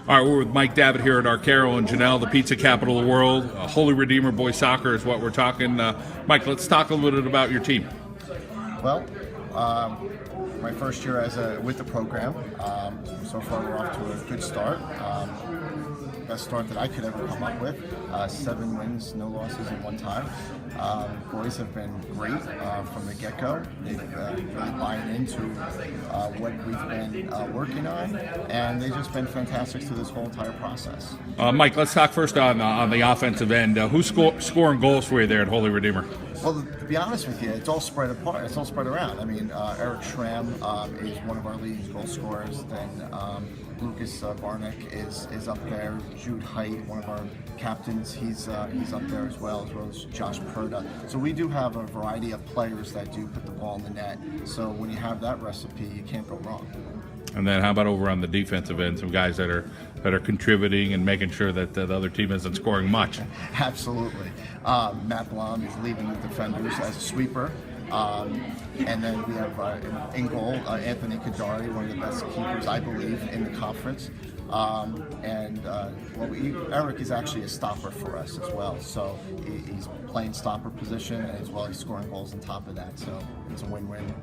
All right, we're with Mike Davitt here at Arcaro and Genell, the pizza capital of the world. Holy Redeemer Boys Soccer is what we're talking. Mike, let's talk a little bit about your team. Well, my first year with the program. So far, we're off to a good start. Best start that I could ever come up with. 7 wins, no losses in one time. Boys have been great from the get-go. They've really buying into what we've been working on, and they've just been fantastic through this whole entire process. Mike, let's talk first on the offensive end. Who's scoring goals for you there at Holy Redeemer? Well, to be honest with you, it's all spread apart. It's all spread around. I mean, Eric Schramm is one of our leading goal scorers. Then Lucas Barnick is up there. Jude Height, one of our captains, he's up there as well as Josh Perda. So we do have a variety of players that do put the ball in the net. So when you have that recipe, you can't go wrong. And then how about over on the defensive end, some guys that are contributing and making sure that the other team isn't scoring much? Absolutely. Matt Blom is leading the defenders as a sweeper. And then we have in goal, Anthony Kadari, one of the best keepers, I believe, in the conference. Eric is actually a stopper for us as well. So he's playing stopper position as well as scoring goals on top of that. So it's a win-win.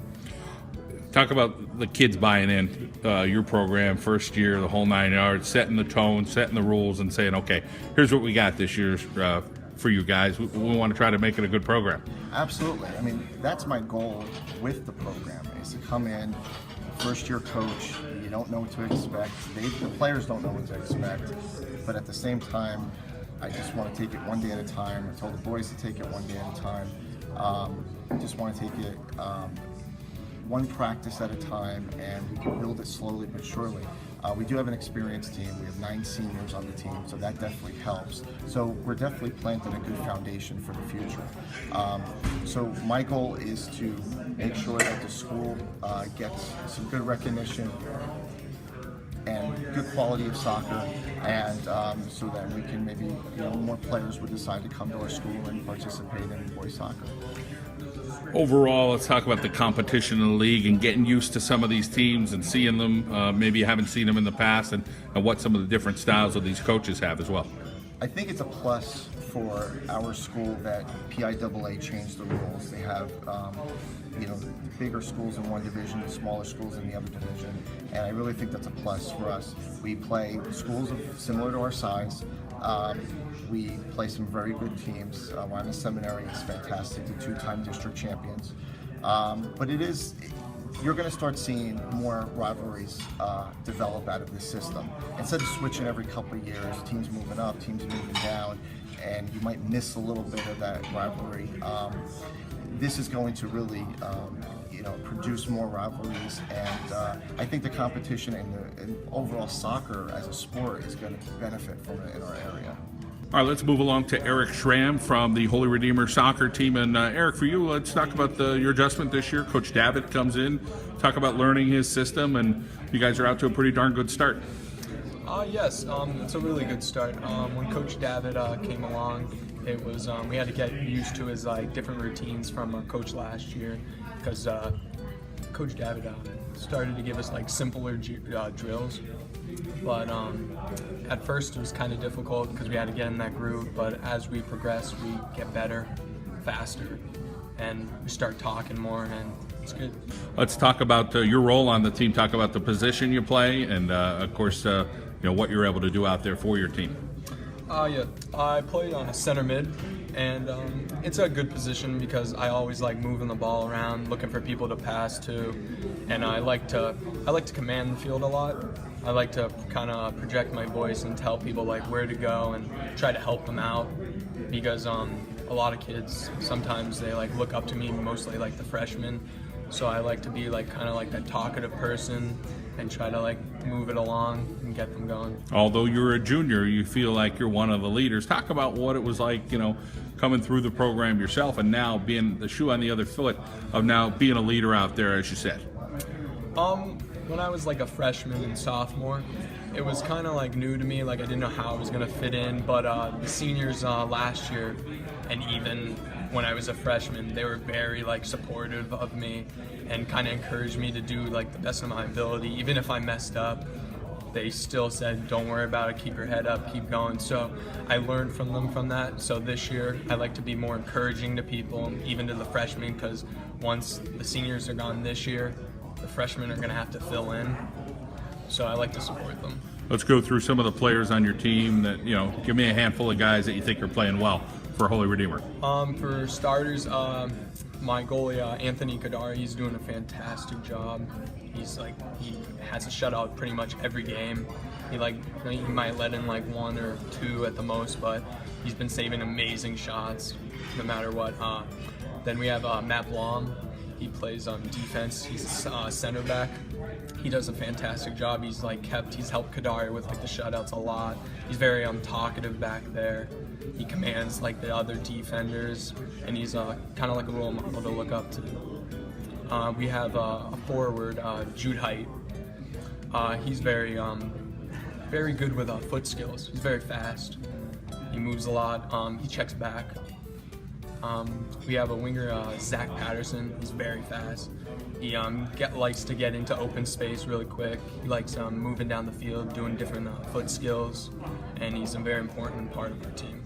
Talk about the kids buying in your program, first year, the whole 9 yards, setting the tone, setting the rules, and saying, okay, here's what we got this year for you guys. We want to try to make it a good program. Absolutely. I mean, that's my goal with the program, is to come in, first-year coach, you don't know what to expect. The players don't know what to expect. But at the same time, I just want to take it one day at a time. I told the boys to take it one day at a time. I just want to take it one practice at a time, and we can build it slowly but surely. We do have an experienced team. We have 9 seniors on the team, so that definitely helps. So we're definitely planting a good foundation for the future. So my goal is to make sure that the school gets some good recognition and good quality of soccer, and so that we can maybe, more players would decide to come to our school and participate in boys soccer. Overall, let's talk about the competition in the league and getting used to some of these teams and seeing them. Maybe you haven't seen them in the past, and what some of the different styles of these coaches have as well. I think it's a plus for our school that PIAA changed the rules. They have, bigger schools in one division, smaller schools in the other division, and I really think that's a plus for us. We play schools similar to our size. We play some very good teams. Wyoming Seminary is fantastic, the 2-time district champions. But you're going to start seeing more rivalries develop out of this system. Instead of switching every couple of years, teams moving up, teams moving down, and you might miss a little bit of that rivalry. This is going to really produce more rivalries, and I think the competition and overall soccer as a sport is going to benefit from it in our area. All right, let's move along to Eric Schramm from the Holy Redeemer soccer team. And Eric, for you, let's talk about your adjustment this year. Coach Davitt comes in, talk about learning his system, and you guys are out to a pretty darn good start. Yes, it's a really good start. When Coach Davitt came along, it was we had to get used to his different routines from our coach last year, because Coach Davitt started to give us simpler drills. But at first it was kind of difficult because we had to get in that groove, but as we progress, we get better, faster, and we start talking more, and it's good. Let's talk about your role on the team, talk about the position you play, and of course, what you're able to do out there for your team. Yeah, I played on a center mid, and it's a good position because I always like moving the ball around, looking for people to pass to, and I like to command the field a lot. I like to kind of project my voice and tell people where to go and try to help them out, because a lot of kids sometimes they look up to me, mostly the freshmen. So I like to be kind of that talkative person and try to move it along and get them going. Although you're a junior, you feel like you're one of the leaders. Talk about what it was like, coming through the program yourself, and now being the shoe on the other foot of now being a leader out there, as you said. When I was a freshman and sophomore, it was kind of new to me. I didn't know how I was going to fit in, but the seniors last year, and even when I was a freshman, they were very supportive of me and kind of encouraged me to do the best of my ability, even if I messed up. they still said, don't worry about it, keep your head up, keep going. So I learned from them from that. So this year, I like to be more encouraging to people, even to the freshmen, because once the seniors are gone this year, the freshmen are going to have to fill in. So I like to support them. Let's go through some of the players on your team that, give me a handful of guys that you think are playing well for Holy Redeemer. For starters, my goalie, Anthony Kadari, he's doing a fantastic job. He has a shutout pretty much every game. He might let in 1 or 2 at the most, but he's been saving amazing shots no matter what. Then we have Matt Blom. He plays defense. He's a center back. He does a fantastic job. He's helped Kadari with the shutouts a lot. He's very talkative back there. He commands the other defenders, and he's kind of like a role model to look up to. We have a forward, Jude Height. He's very good with foot skills. He's very fast. He moves a lot. He checks back. We have a winger, Zach Patterson. He's very fast. He likes to get into open space really quick. He likes moving down the field, doing different foot skills, and he's a very important part of our team.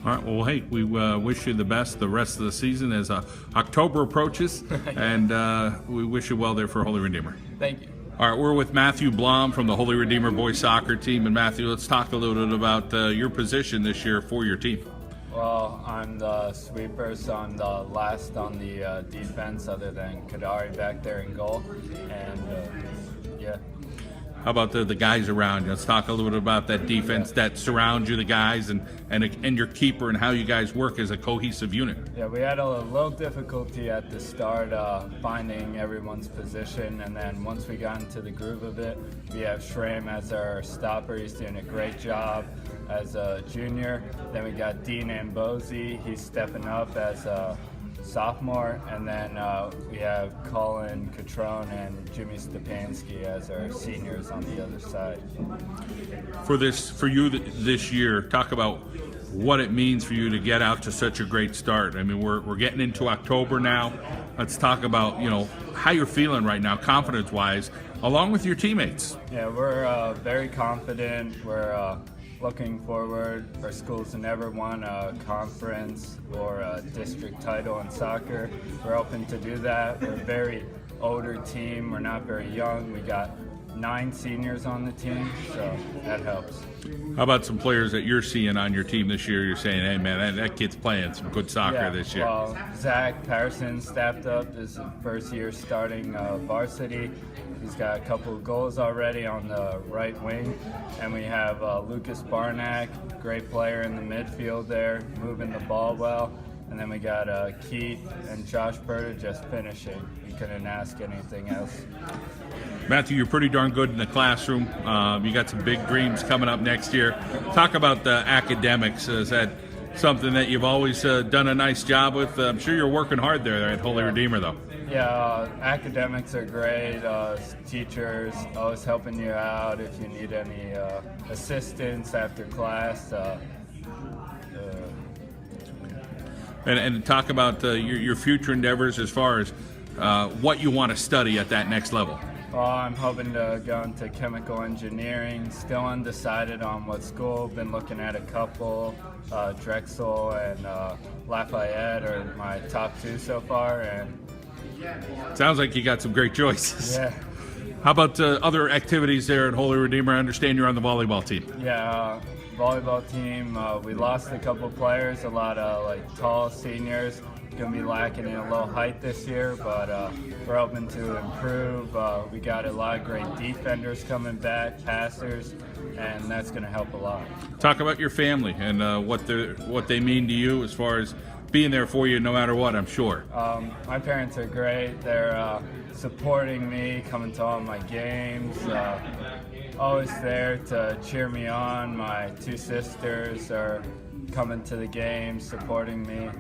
All right, well, hey, we wish you the best the rest of the season as October approaches, and we wish you well there for Holy Redeemer. Thank you. All right, we're with Matthew Blom from the Holy Redeemer boys soccer team. And Matthew, let's talk a little bit about your position this year for your team. Well, I'm the sweeper, so I'm the last on the defense other than Kadari back there in goal. And, yeah. How about the guys around you? Let's talk a little bit about that defense that surrounds you, the guys, and your keeper, and how you guys work as a cohesive unit. Yeah, we had a little difficulty at the start finding everyone's position, and then once we got into the groove of it, we have Schramm as our stopper. He's doing a great job as a junior. Then we got Dean Ambosi. He's stepping up as a sophomore, and then we have Colin Catrone and Jimmy Stepanski as our seniors on the other side. For you this year, talk about what it means for you to get out to such a great start. I mean, we're getting into October now. Let's talk about how you're feeling right now, confidence-wise, along with your teammates. Yeah, we're very confident. We're looking forward. Our school's never won a conference or a district title in soccer. We're hoping to do that. We're a very older team. We're not very young. We got 9 seniors on the team, so that helps. How about some players that you're seeing on your team this year? You're saying, hey, man, that kid's playing some good soccer this year. Well, Zach Patterson stepped up. This is his first year starting varsity. He's got a couple of goals already on the right wing. And we have Lucas Barnack, great player in the midfield there, moving the ball well. And then we got Keith and Josh Berta just finishing. You couldn't ask anything else. Matthew, you're pretty darn good in the classroom. You got some big dreams coming up next year. Talk about the academics. Is that something that you've always done a nice job with? I'm sure you're working hard there at Holy Redeemer, though. Yeah, academics are great. Teachers always helping you out if you need any assistance after class. And talk about your future endeavors as far as what you want to study at that next level. Well, I'm hoping to go into chemical engineering. Still undecided on what school. Been looking at a couple. Drexel and Lafayette are my top 2 so far. And sounds like you got some great choices. yeah. How about other activities there at Holy Redeemer? I understand you're on the volleyball team. Yeah, volleyball team. We lost a couple players, a lot of tall seniors. Gonna be lacking in a little height this year, but we're hoping to improve. We got a lot of great defenders coming back, passers, and that's gonna help a lot. Talk about your family and what they mean to you as far as being there for you no matter what, I'm sure. My parents are great. They're supporting me, coming to all my games, always there to cheer me on. My 2 sisters are coming to the games, supporting me.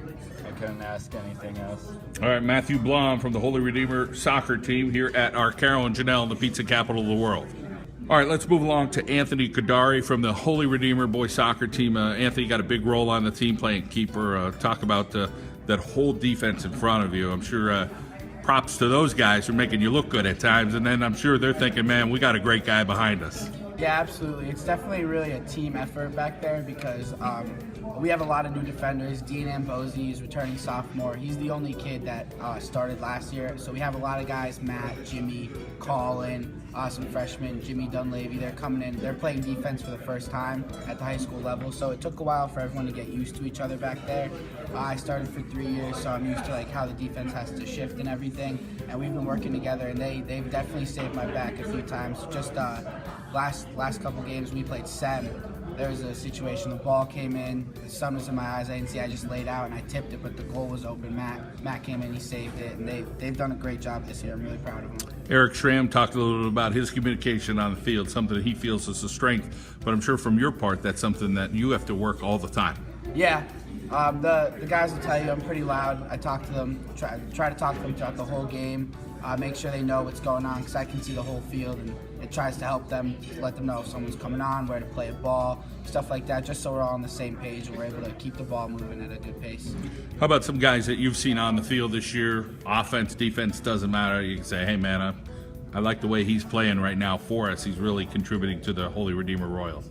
I couldn't ask anything else. All right, Matthew Blom from the Holy Redeemer soccer team here at Arcaro and Genell, the pizza capital of the world. All right, let's move along to Anthony Kadari from the Holy Redeemer boys soccer team. Anthony got a big role on the team playing keeper. Talk about that whole defense in front of you. I'm sure props to those guys for making you look good at times, and then I'm sure they're thinking, man, we got a great guy behind us. Yeah, absolutely. It's definitely really a team effort back there because we have a lot of new defenders. Dean Ambosi is returning sophomore. He's the only kid that started last year. So we have a lot of guys, Matt, Jimmy, Colin, some freshmen, Jimmy Dunleavy. They're coming in. They're playing defense for the first time at the high school level. So it took a while for everyone to get used to each other back there. I started for 3 years, so I'm used to like how the defense has to shift and everything. And we've been working together, and they've definitely saved my back a few times. Just last couple games we played Sem. There was a situation, the ball came in, the sun was in my eyes, I didn't see, I just laid out and I tipped it, but the goal was open. Matt came in, he saved it, and they've done a great job this year. I'm really proud of them. Eric Schramm talked a little bit about his communication on the field, something that he feels is a strength, but I'm sure from your part that's something that you have to work all the time. Yeah, the guys will tell you I'm pretty loud. I talk to them, try to talk to them throughout the whole game, make sure they know what's going on because I can see the whole field, and it tries to help them, let them know if someone's coming on, where to play a ball, stuff like that, just so we're all on the same page and we're able to keep the ball moving at a good pace. How about some guys that you've seen on the field this year? Offense, defense, doesn't matter. You can say, hey man, I like the way he's playing right now for us. He's really contributing to the Holy Redeemer Royals.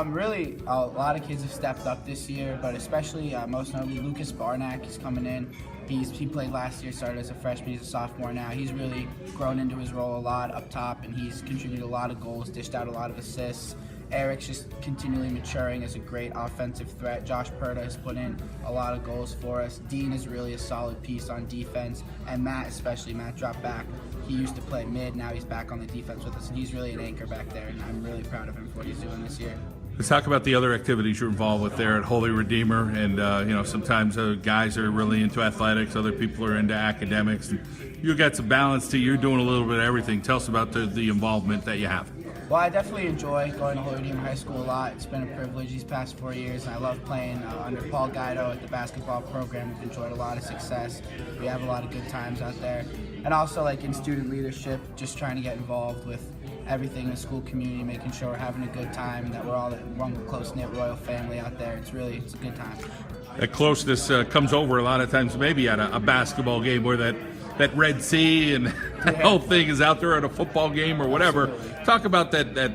Really, a lot of kids have stepped up this year, but especially most notably Lucas Barnack is coming in. He played last year, started as a freshman, he's a sophomore now. He's really grown into his role a lot up top, and he's contributed a lot of goals, dished out a lot of assists. Eric's just continually maturing as a great offensive threat. Josh Perda has put in a lot of goals for us. Dean is really a solid piece on defense, and Matt especially. Matt dropped back. He used to play mid, now he's back on the defense with us, and he's really an anchor back there, and I'm really proud of him for what he's doing this year. Let's talk about the other activities you're involved with there at Holy Redeemer, and sometimes guys are really into athletics, other people are into academics. And you got some balance to you. You're doing a little bit of everything. Tell us about the involvement that you have. Well, I definitely enjoy going to Holy Redeemer High School a lot. It's been a privilege these past 4 years, and I love playing under Paul Guido at the basketball program. We've enjoyed a lot of success. We have a lot of good times out there. And also, like in student leadership, just trying to get involved with everything in the school community, making sure we're having a good time and that we're all one close-knit royal family out there. It's a good time. That closeness comes over a lot of times, maybe at a basketball game where that Red Sea and the whole thing is out there at a football game or whatever. Absolutely. Talk about that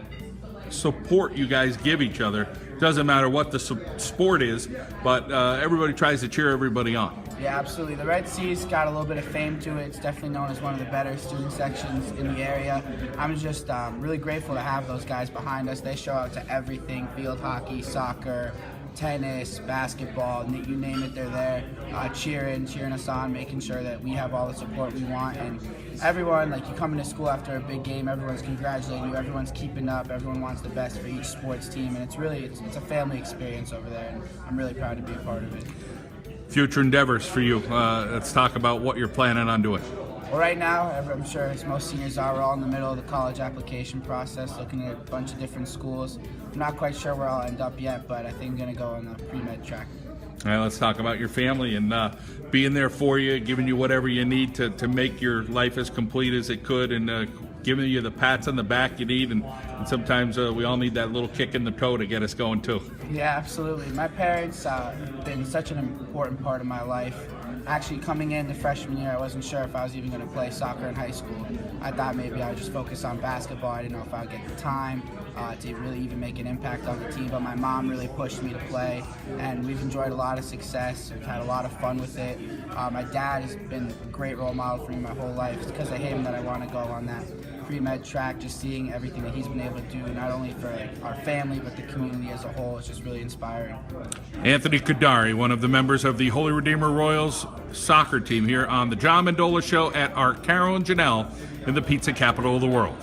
support you guys give each other. Doesn't matter what the sport is, but everybody tries to cheer everybody on. Yeah, absolutely. The Red Sea's got a little bit of fame to it. It's definitely known as one of the better student sections in the area. I'm just really grateful to have those guys behind us. They show out to everything, field hockey, soccer, tennis, basketball, you name it, they're there, cheering us on, making sure that we have all the support we want. And everyone, like you come into school after a big game, everyone's congratulating you, everyone's keeping up, everyone wants the best for each sports team, and it's a family experience over there, and I'm really proud to be a part of it. Future endeavors for you. Let's talk about what you're planning on doing. Well, right now, I'm sure as most seniors are, we're all in the middle of the college application process, looking at a bunch of different schools. I'm not quite sure where I'll end up yet, but I think I'm going to go on the pre-med track. All right, let's talk about your family and being there for you, giving you whatever you need to make your life as complete as it could, and giving you the pats on the back you need, and sometimes we all need that little kick in the toe to get us going too. Yeah, absolutely. My parents have been such an important part of my life. Actually, coming in the freshman year, I wasn't sure if I was even going to play soccer in high school. I thought maybe I would just focus on basketball. I didn't know if I would get the time to really even make an impact on the team, but my mom really pushed me to play, and we've enjoyed a lot of success. We've had a lot of fun with it. My dad has been a great role model for me my whole life. It's because of him that I want to go on that pre-med track, just seeing everything that he's been able to do, not only for our family, but the community as a whole. It's just really inspiring. Anthony Kadari, one of the members of the Holy Redeemer Royals soccer team here on the John Mendola Show at Arcaro and Genell in the pizza capital of the world.